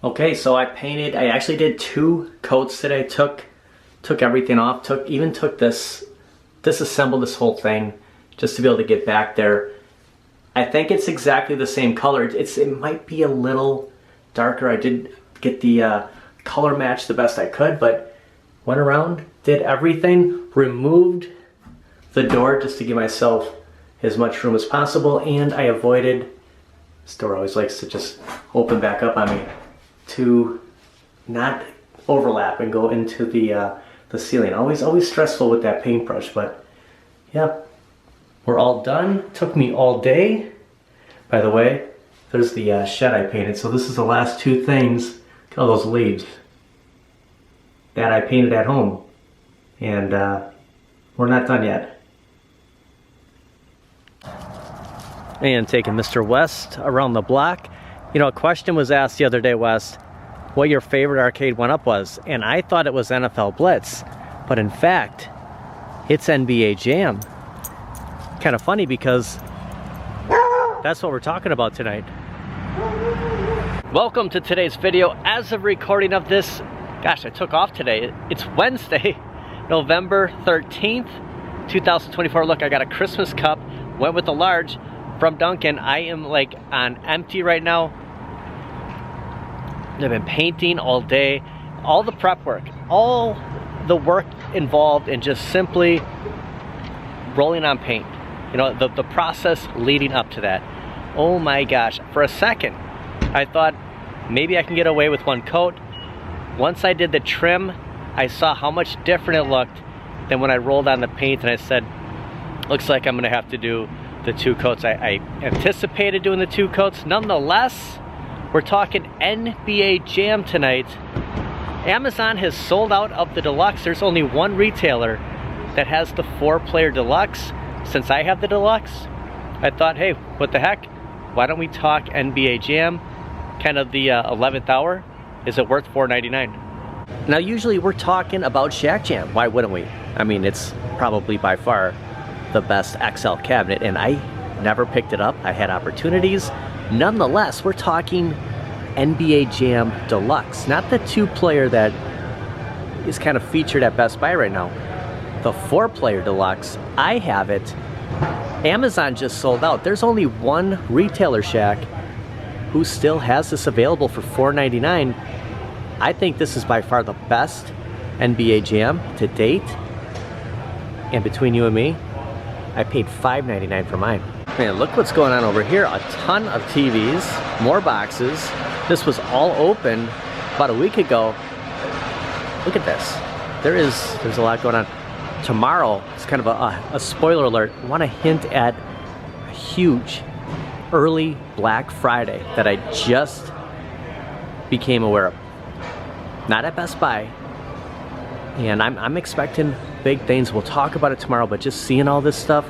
Okay, so I actually did 2 coats today. Took everything off, even took disassembled this whole thing just to be able to get back there. I think it's exactly the same color. It might be a little darker. I did get the color match the best I could, but went around, did everything, removed the door just to give myself as much room as possible, and I avoided, this door always likes to just open back up on me, to not overlap and go into the ceiling. Always stressful with that paintbrush, but yeah, we're all done. Took me all day. By the way, there's the shed I painted. So this is the last 2 things. Look at all those leaves that I painted at home, and we're not done yet. And taking Mr. West around the block. You know, a question was asked the other day, West, what your favorite Arcade1up was, and I thought it was NFL Blitz, but in fact, it's NBA Jam. Kind of funny because that's what we're talking about tonight. Welcome to today's video. As of recording of this, gosh, I took off today. It's Wednesday, November 13th, 2024. Look, I got a Christmas cup, went with a large from Duncan. I am like on empty right now. I've been painting all day, all the prep work, all the work involved in just simply rolling on paint. You know, the process leading up to that. Oh my gosh, for a second, I thought maybe I can get away with 1 coat. Once I did the trim, I saw how much different it looked than when I rolled on the paint, and I said, looks like I'm gonna have to do the 2 coats. I anticipated doing the 2 coats. Nonetheless, we're talking NBA Jam tonight. Amazon has sold out of the deluxe. There's only 1 retailer that has the 4-player deluxe. Since I have the deluxe, I thought, hey, what the heck? Why don't we talk NBA Jam? Kind of the 11th hour. Is it worth $4.99? Now, usually we're talking about Shack Jam. Why wouldn't we? I mean, it's probably by far the best XL cabinet, and I never picked it up. I had opportunities. Nonetheless, we're talking NBA Jam Deluxe, not the 2-player that is kind of featured at Best Buy right now. The 4-player Deluxe, I have it. Amazon just sold out. There's only 1 retailer, Shack, who still has this available for $4.99. I think this is by far the best NBA Jam to date. And between you and me, I paid $5.99 for mine. Man, look what's going on over here. A ton of TVs, more boxes. This was all open about a week ago. Look at this. There's a lot going on. Tomorrow, it's kind of a spoiler alert. I want to hint at a huge early Black Friday that I just became aware of. Not at Best Buy. And I'm expecting big things. We'll talk about it tomorrow, but just seeing all this stuff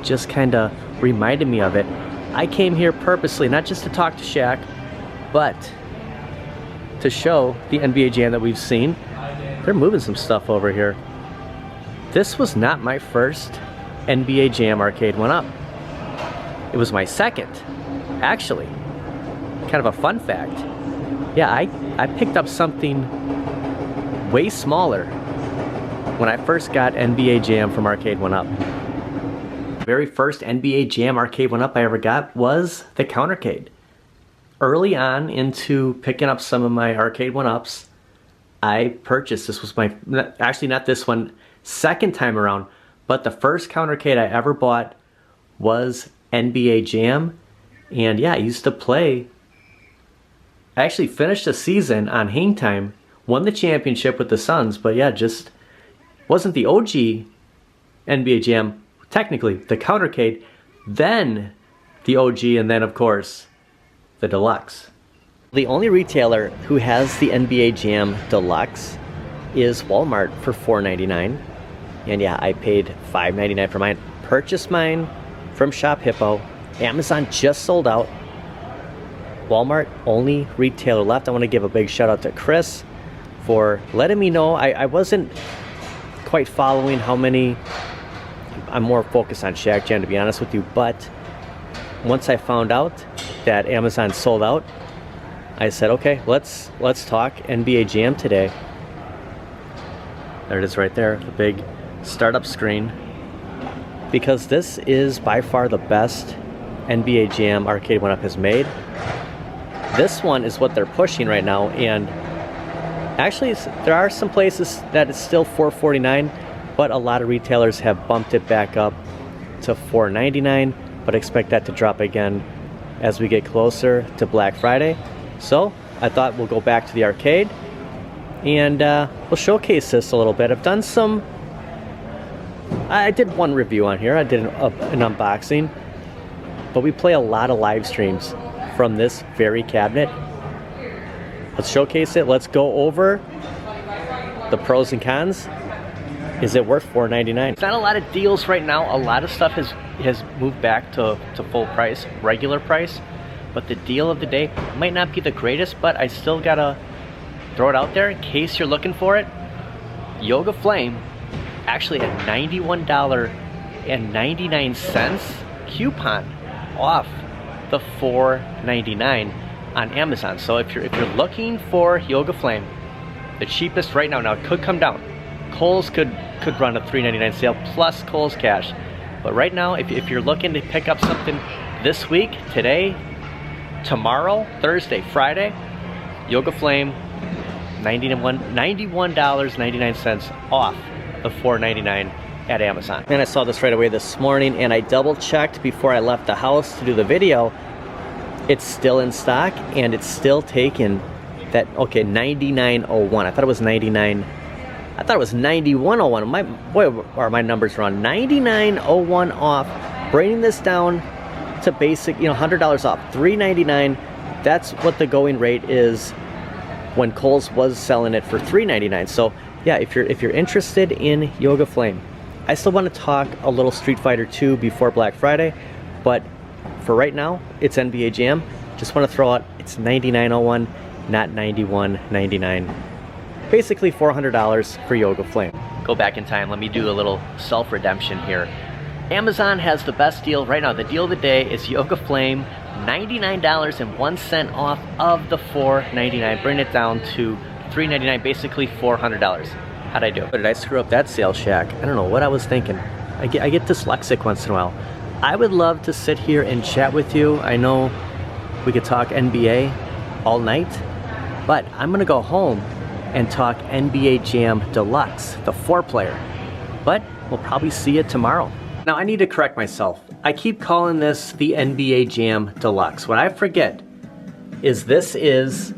just kind of reminded me of it. I came here purposely, not just to talk to Shaq, but to show the NBA Jam that we've seen. They're moving some stuff over here. This was not my first NBA Jam Arcade1up. It was my second, actually. Kind of a fun fact. Yeah, I picked up something way smaller when I first got NBA Jam from Arcade1up. The very first NBA Jam Arcade1up I ever got was the Countercade. Early on into picking up some of my Arcade1ups, I purchased, this was my, actually not this one, second time around, but the first Countercade I ever bought was NBA Jam. And yeah, I used to play, I actually finished a season on Hangtime, won the championship with the Suns, but yeah, just wasn't the OG NBA Jam, technically, the Countercade, then the OG, and then of course, the Deluxe. The only retailer who has the NBA Jam Deluxe is Walmart for $4.99. And yeah, I paid $5.99 for mine. Purchased mine from Shop Hippo. Amazon just sold out. Walmart, only retailer left. I want to give a big shout out to Chris for letting me know. I wasn't quite following how many. I'm more focused on Shack Jam, to be honest with you, but once I found out that Amazon sold out, I said, okay, let's talk NBA Jam today. There it is right there, the big startup screen. Because this is by far the best NBA Jam Arcade1up has made. This one is what they're pushing right now, and actually there are some places that it's still $449, but a lot of retailers have bumped it back up to $499, but expect that to drop again as we get closer to Black Friday. So I thought we'll go back to the arcade and we'll showcase this a little bit. I've done some, I did one review on here, I did an unboxing, but we play a lot of live streams from this very cabinet. Let's showcase it. Let's go over the pros and cons. Is it worth $4.99? It's not a lot of deals right now. A lot of stuff has moved back to full price, regular price. But the deal of the day might not be the greatest, but I still gotta throw it out there in case you're looking for it. Yoga Flame, actually a $91.99 coupon off the $4.99 on Amazon. So if you're looking for Yoga Flame, the cheapest right now it could come down. Kohl's could run a $3.99 sale plus Kohl's Cash. But right now, if you're looking to pick up something this week, today, tomorrow, Thursday, Friday, Yoga Flame, $91.99 off the $4.99 at Amazon. And I saw this right away this morning, and I double checked before I left the house to do the video. It's still in stock, and it's still taking that, okay, $99.01. I thought it was $99. I thought it was $91.01. Boy, are my numbers wrong. $99.01 off, bringing this down to basic, $100 off, $3.99. That's what the going rate is when Kohl's was selling it for $3.99. So yeah, if you're interested in Yoga Flame, I still want to talk a little Street Fighter 2 before Black Friday, but for right now, it's NBA Jam. Just want to throw out, it's $99.01, not $91.99. Basically $400 for Yoga Flame. Go back in time, let me do a little self-redemption here. Amazon has the best deal right now. The deal of the day is Yoga Flame, $99.01 off of the $4.99. Bring it down to $3.99, basically $400. How'd I do? Did I screw up that sales shack? I don't know what I was thinking. I get dyslexic once in a while. I would love to sit here and chat with you. I know we could talk NBA all night, but I'm gonna go home and talk NBA Jam Deluxe, the 4-player. But we'll probably see it tomorrow. Now I need to correct myself. I keep calling this the NBA Jam Deluxe. What I forget is this is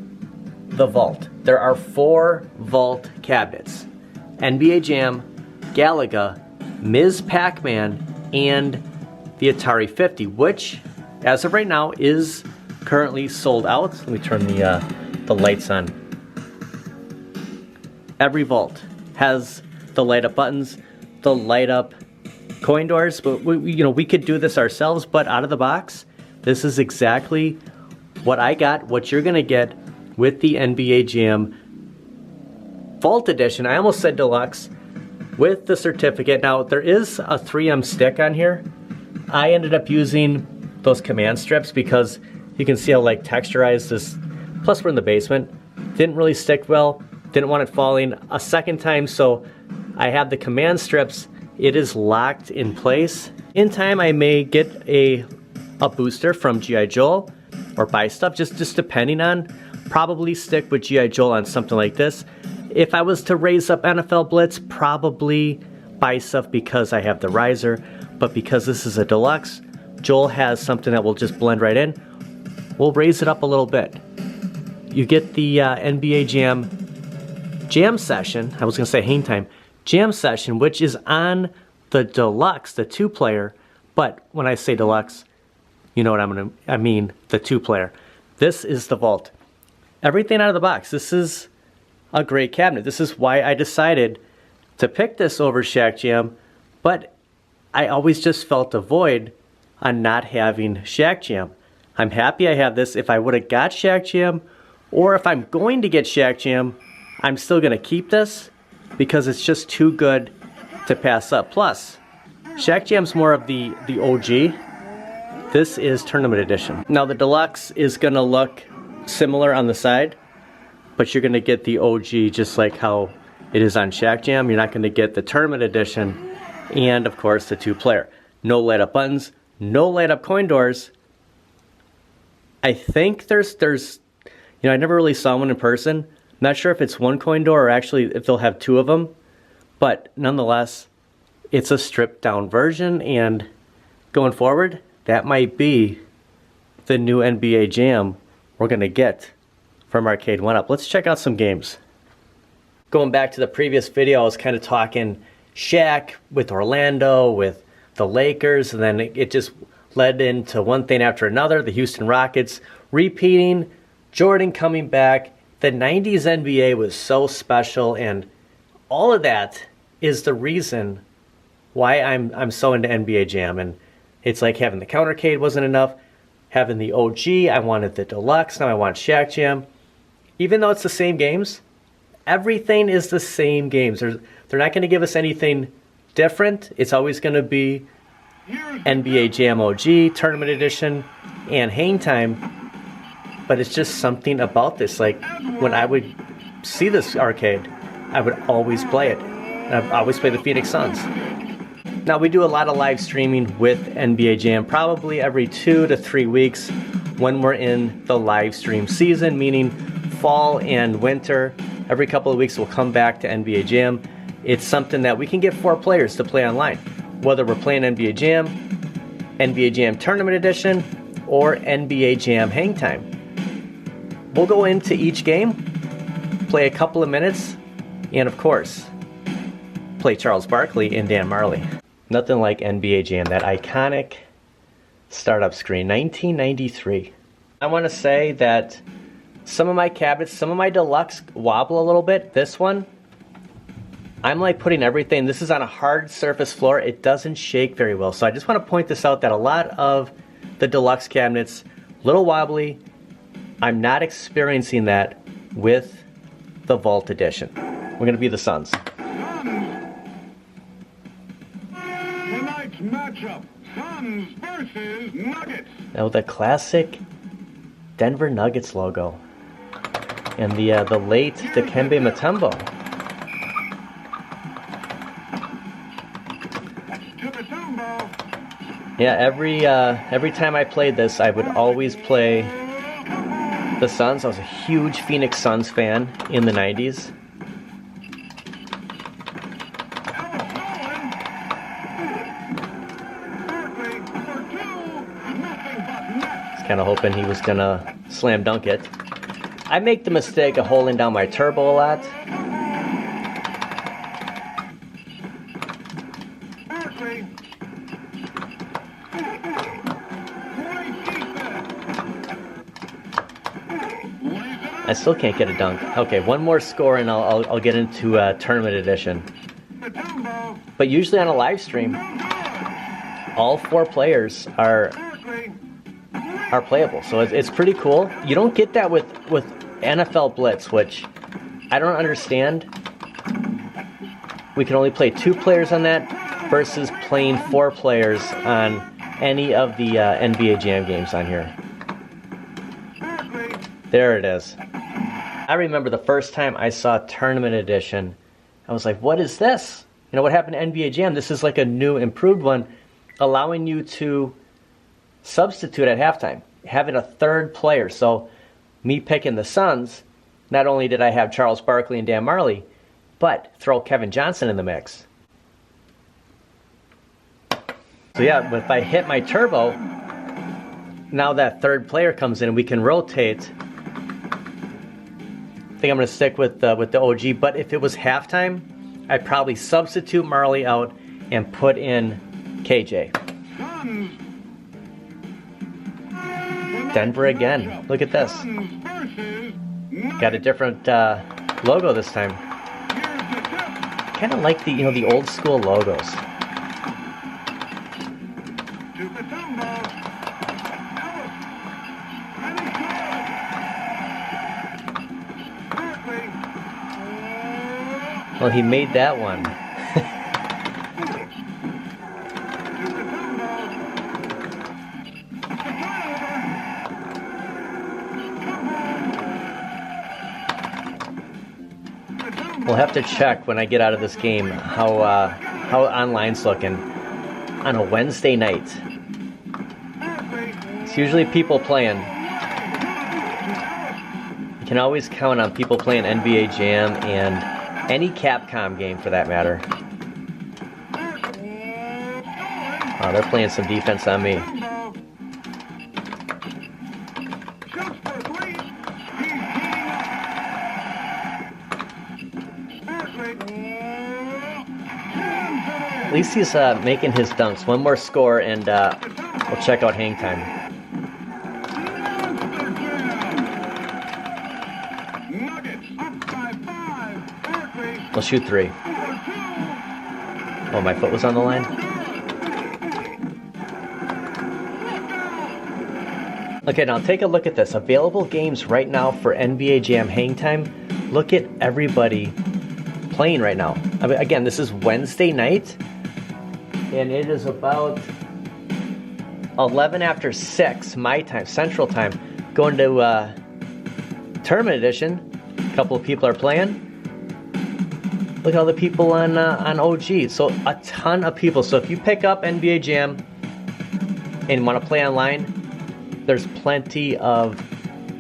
the vault. There are 4 vault cabinets. NBA Jam, Galaga, Ms. Pac-Man, and the Atari 50, which, as of right now, is currently sold out. Let me turn the lights on. Every vault has the light up buttons, the light up coin doors, but we could do this ourselves, but out of the box, this is exactly what I got, what you're gonna get with the NBA Jam Vault Edition. I almost said Deluxe, with the certificate. Now there is a 3M stick on here. I ended up using those command strips because you can see how like texturized this, plus we're in the basement, didn't really stick well, didn't want it falling a second time, so I have the command strips. It is locked in place. In time I may get a booster from G.I. Joe or buy stuff, just depending on, probably stick with G.I. Joe on something like this. If I was to raise up NFL Blitz, probably buy stuff because I have the riser, but because this is a deluxe, Joel has something that will just blend right in. We'll raise it up a little bit. You get the NBA Jam Session, I was gonna say Hang Time, Jam Session, which is on the Deluxe, the 2-player, but when I say Deluxe, you know what I mean, the 2-player. This is the vault. Everything out of the box. This is a great cabinet. This is why I decided to pick this over Shaq Jam, but I always just felt a void on not having Shaq Jam. I'm happy I have this. If I would have got Shaq Jam, or if I'm going to get Shaq Jam, I'm still gonna keep this because it's just too good to pass up. Plus, Shaq Jam's more of the OG. This is Tournament Edition. Now the Deluxe is gonna look similar on the side, but you're gonna get the OG just like how it is on Shack Jam. You're not gonna get the Tournament Edition and of course the 2-player. No light up buttons, no light up coin doors. I think there's, you know, I never really saw one in person. I'm not sure if it's one coin door or actually if they'll have 2 of them, but nonetheless, it's a stripped down version, and going forward, that might be the new NBA Jam we're gonna get from Arcade1up. Let's check out some games. Going back to the previous video, I was kind of talking Shaq with Orlando, with the Lakers, and then it just led into one thing after another. The Houston Rockets repeating, Jordan coming back. The 90s NBA was so special, and all of that is the reason why I'm so into NBA Jam. And it's like having the countercade wasn't enough. Having the OG, I wanted the deluxe, now I want Shack Jam. Even though it's the same games, everything is the same games. They're not going to give us anything different. It's always going to be NBA Jam OG, Tournament Edition, and Hang Time. But it's just something about this. Like, when I would see this arcade, I would always play it. And I'd always play the Phoenix Suns. Now, we do a lot of live streaming with NBA Jam, probably every 2 to 3 weeks when we're in the live stream season, meaning fall and winter. Every couple of weeks we'll come back to NBA Jam. It's something that we can get 4 players to play online, whether we're playing NBA Jam Tournament Edition, or NBA Jam Hang Time. We'll go into each game, play a couple of minutes, and of course, play Charles Barkley and Dan Marley. Nothing like NBA Jam, that iconic startup screen, 1993. I want to say that some of my cabinets, some of my deluxe wobble a little bit. This one, I'm like putting everything, this is on a hard surface floor. It doesn't shake very well. So I just want to point this out that a lot of the deluxe cabinets, little wobbly. I'm not experiencing that with the Vault Edition. We're going to be the Suns. Matchup, Suns versus Nuggets. Now the classic Denver Nuggets logo and the late Dikembe Mutombo. Yeah, every time I played this, I would always play the Suns. I was a huge Phoenix Suns fan in the 90s. Kind of hoping he was gonna slam dunk it. I make the mistake of holding down my turbo a lot. I still can't get a dunk. Okay, one more score and I'll get into Tournament Edition. But usually on a live stream, all 4 players are playable, so it's pretty cool. You don't get that with NFL Blitz, which I don't understand. We can only play 2 players on that versus playing 4 players on any of the NBA Jam games on here. There it is. I remember the first time I saw Tournament Edition, I was like, what is this? You know, what happened to NBA Jam? This is like a new, improved one, allowing you to substitute at halftime, having a 3rd player. So me picking the Suns, not only did I have Charles Barkley and Dan Marley, but throw Kevin Johnson in the mix. So yeah, but if I hit my turbo, now that 3rd player comes in and we can rotate. I think I'm going to stick with the OG, but if it was halftime, I'd probably substitute Marley out and put in KJ. Denver again. Look at this. Got a different logo this time. Kind of like the old school logos. Well, he made that one. We'll have to check when I get out of this game how online's looking on a Wednesday night. It's usually people playing. You can always count on people playing NBA Jam and any Capcom game for that matter. Oh, they're playing some defense on me. At least he's making his dunks. One more score and we'll check out hang time. We'll shoot 3. Oh, my foot was on the line? Okay, now take a look at this. Available games right now for NBA Jam hang time. Look at everybody playing right now. I mean, again, this is Wednesday night. And it is about 11 after 6 my time, Central Time. Going to Tournament Edition. A couple of people are playing. Look at all the people on OG. So a ton of people. So if you pick up NBA Jam and want to play online, there's plenty of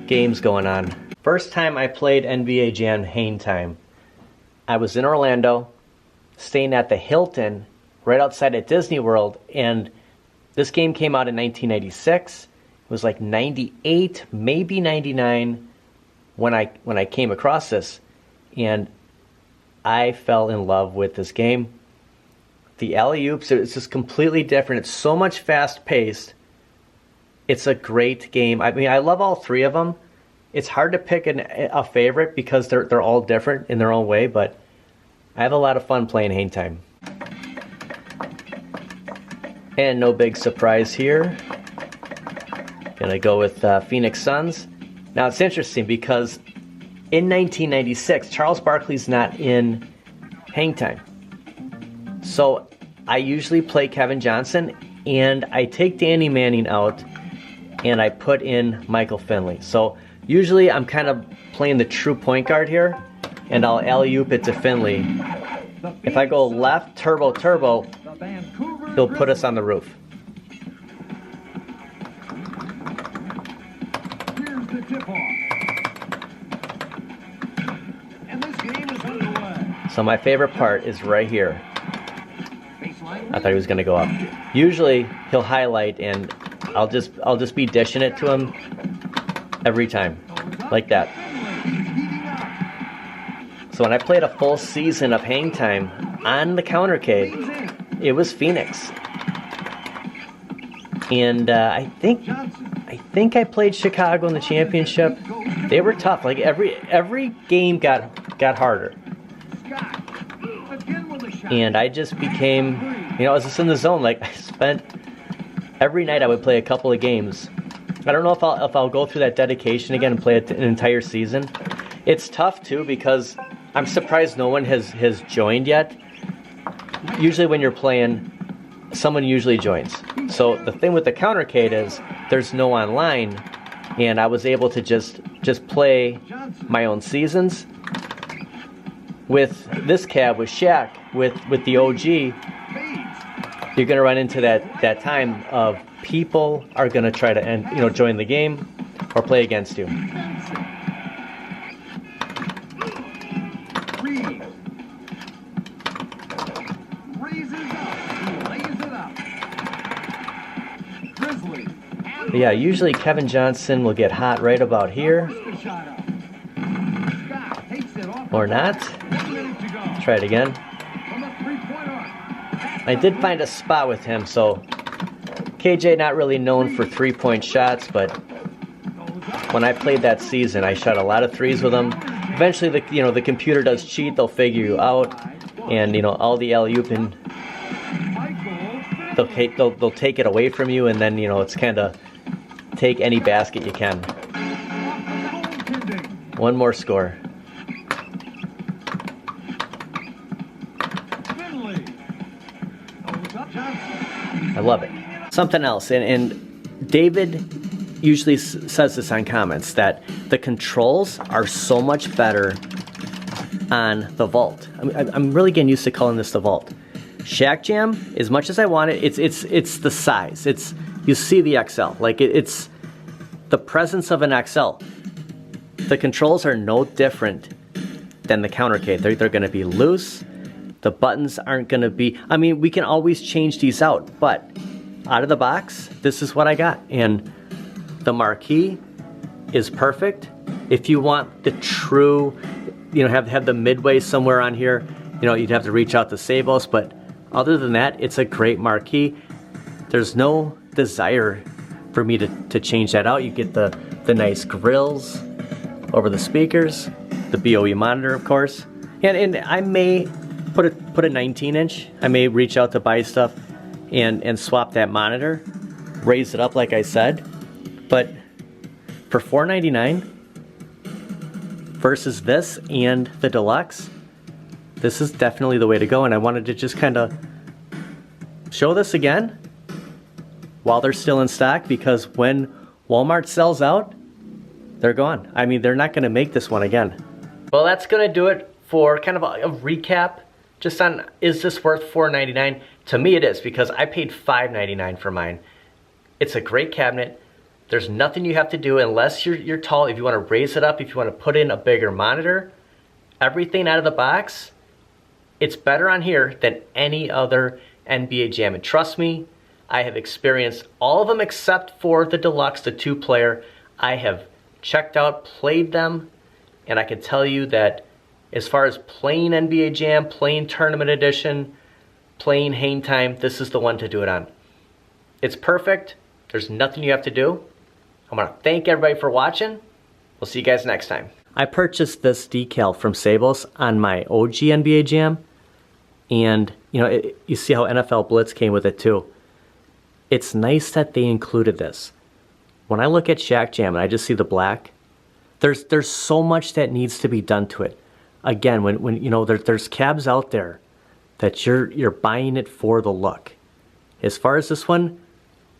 games going on. First time I played NBA Jam hang time, I was in Orlando, staying at the Hilton right outside at Disney World, and this game came out in 1996. It was like 98, maybe 99 when I came across this, and I fell in love with this game. The alley-oops, it's just completely different. It's so much fast-paced. It's a great game. I mean, I love all 3 of them. It's hard to pick a favorite because they're all different in their own way, but I have a lot of fun playing hang time. And no big surprise here. Gonna go with Phoenix Suns. Now it's interesting because in 1996, Charles Barkley's not in hang time. So I usually play Kevin Johnson, and I take Danny Manning out, and I put in Michael Finley. So usually I'm kind of playing the true point guard here, and I'll alley-oop it to Finley. If I go left, turbo, turbo, he'll put us on the roof. Here's the tip-off. And this game is underway. So my favorite part is right here. I thought he was gonna go up. Usually he'll highlight and I'll just be dishing it to him every time. Like that. So when I played a full season of hang time on the Countercade, it was Phoenix. And I think I played Chicago in the championship. They were tough. Like every game got harder. And I just became, I was just in the zone. Like I spent every night I would play a couple of games. I don't know if I'll go through that dedication again and play an entire season. It's tough too because I'm surprised no one has joined yet. Usually when you're playing, someone usually joins. So the thing with the Countercade is there's no online, and I was able to just play my own seasons. With this cab, with Shaq, with the OG, you're gonna run into that time of people are gonna try to join the game or play against you. But yeah, usually Kevin Johnson will get hot right about here. Or not. Try it again. I did find a spot with him, so KJ not really known for three-point shots, but when I played that season, I shot a lot of threes with him. Eventually, the computer does cheat; they'll figure you out, and all the alley-ooping, they'll take it away from you, and then it's kind of take any basket you can. One more score. I love it. Something else, and David usually says this on comments, that the controls are so much better on the Vault. I'm really getting used to calling this the Vault. Shack Jam, as much as I want it, it's the size. You see the XL, like it's the presence of an XL. The controls are no different than the Countercade. They're going to be loose. The buttons aren't going to be, I mean, we can always change these out, but out of the box, this is what I got. And the marquee is perfect. If you want the true, you know, have the midway somewhere on here, you know, you'd have to reach out to Sabos, but other than that, it's a great marquee. There's no desire for me to change that out. You get the nice grills over the speakers, the BOE monitor, of course, and I may put a 19-inch. I may reach out to buy stuff and swap that monitor, raise it up like I said, but for $499 versus this and the Deluxe, this is definitely the way to go. And I wanted to just kind of show this again while they're still in stock, because when Walmart sells out, they're gone. I mean, they're not going to make this one again. Well, that's going to do it for kind of a recap just on, is this worth $499? To me it is, because I paid $599 for mine. It's a great cabinet. There's nothing you have to do unless you're tall. If you want to raise it up, if you want to put in a bigger monitor, everything out of the box, it's better on here than any other NBA Jam. And trust me, I have experienced all of them except for the Deluxe, the 2-player. I have checked out, played them, and I can tell you that as far as playing NBA Jam, playing Tournament Edition, playing hangtime, this is the one to do it on. It's perfect. There's nothing you have to do. I want to thank everybody for watching. We'll see you guys next time. I purchased this decal from Sabos on my OG NBA Jam, and you know, you see how NFL Blitz came with it too. It's nice that they included this. When I look at Shack Jam and I just see the black, there's so much that needs to be done to it. Again, when you know, there's cabs out there that you're buying it for the look. As far as this one,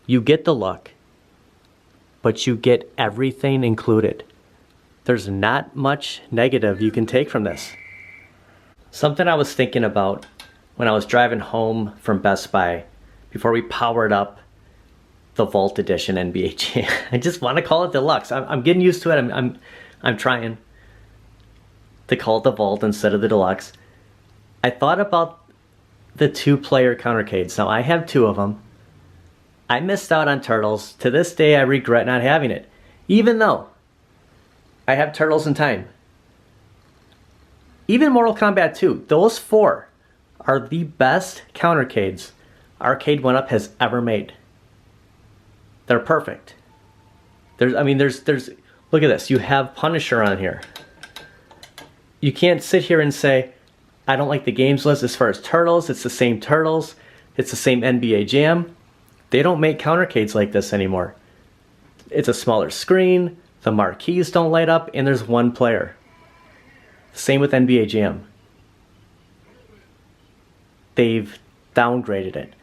you get the look, but you get everything included. There's not much negative you can take from this. Something I was thinking about when I was driving home from Best Buy before we powered up the Vault Edition NBA Jam. I just want to call it Deluxe. I'm getting used to it. I'm trying to call it the Vault instead of the Deluxe. I thought about the 2-player Countercades. Now I have 2 of them. I missed out on Turtles. To this day I regret not having it, even though I have Turtles in Time. Even Mortal Kombat 2. Those 4 are the best Countercades Arcade1up has ever made. They're perfect. There's look at this. You have Punisher on here. You can't sit here and say, I don't like the games list as far as Turtles. It's the same Turtles. It's the same NBA Jam. They don't make Countercades like this anymore. It's a smaller screen. The marquees don't light up, and there's 1 player. Same with NBA Jam. They've downgraded it.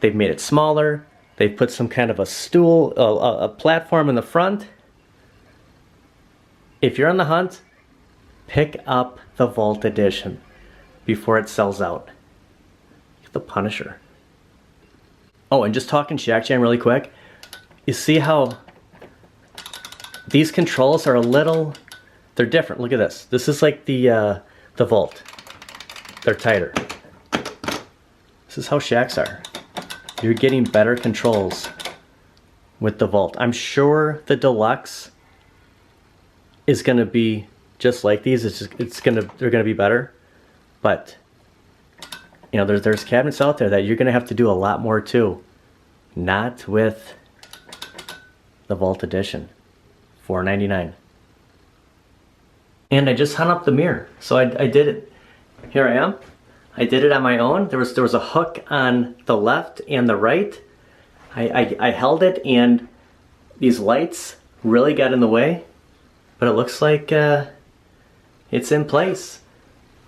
They've made it smaller. They've put some kind of a stool, a platform in the front. If you're on the hunt, pick up the Vault Edition before it sells out. Get the Punisher. Oh, and just talking Shack Jam really quick. You see how these controls are they're different. Look at this. This is like the Vault. They're tighter. This is how Shacks are. You're getting better controls with the Vault. I'm sure the Deluxe is going to be just like these. They're going to be better. But you know, there's cabinets out there that you're going to have to do a lot more to. Not with the Vault Edition. $499. And I just hung up the mirror. So I did it. Here I am. I did it on my own. There was a hook on the left and the right. I held it, and these lights really got in the way, but it looks like it's in place.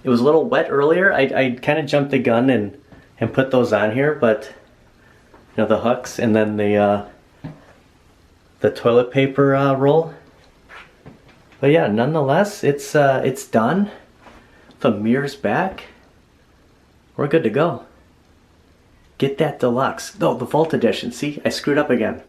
It was a little wet earlier. I kind of jumped the gun and put those on here, but you know, the hooks and then the toilet paper roll. But yeah, nonetheless, it's done. the mirror's back, we're good to go. Get that deluxe. No, the Vault Edition. See, I screwed up again.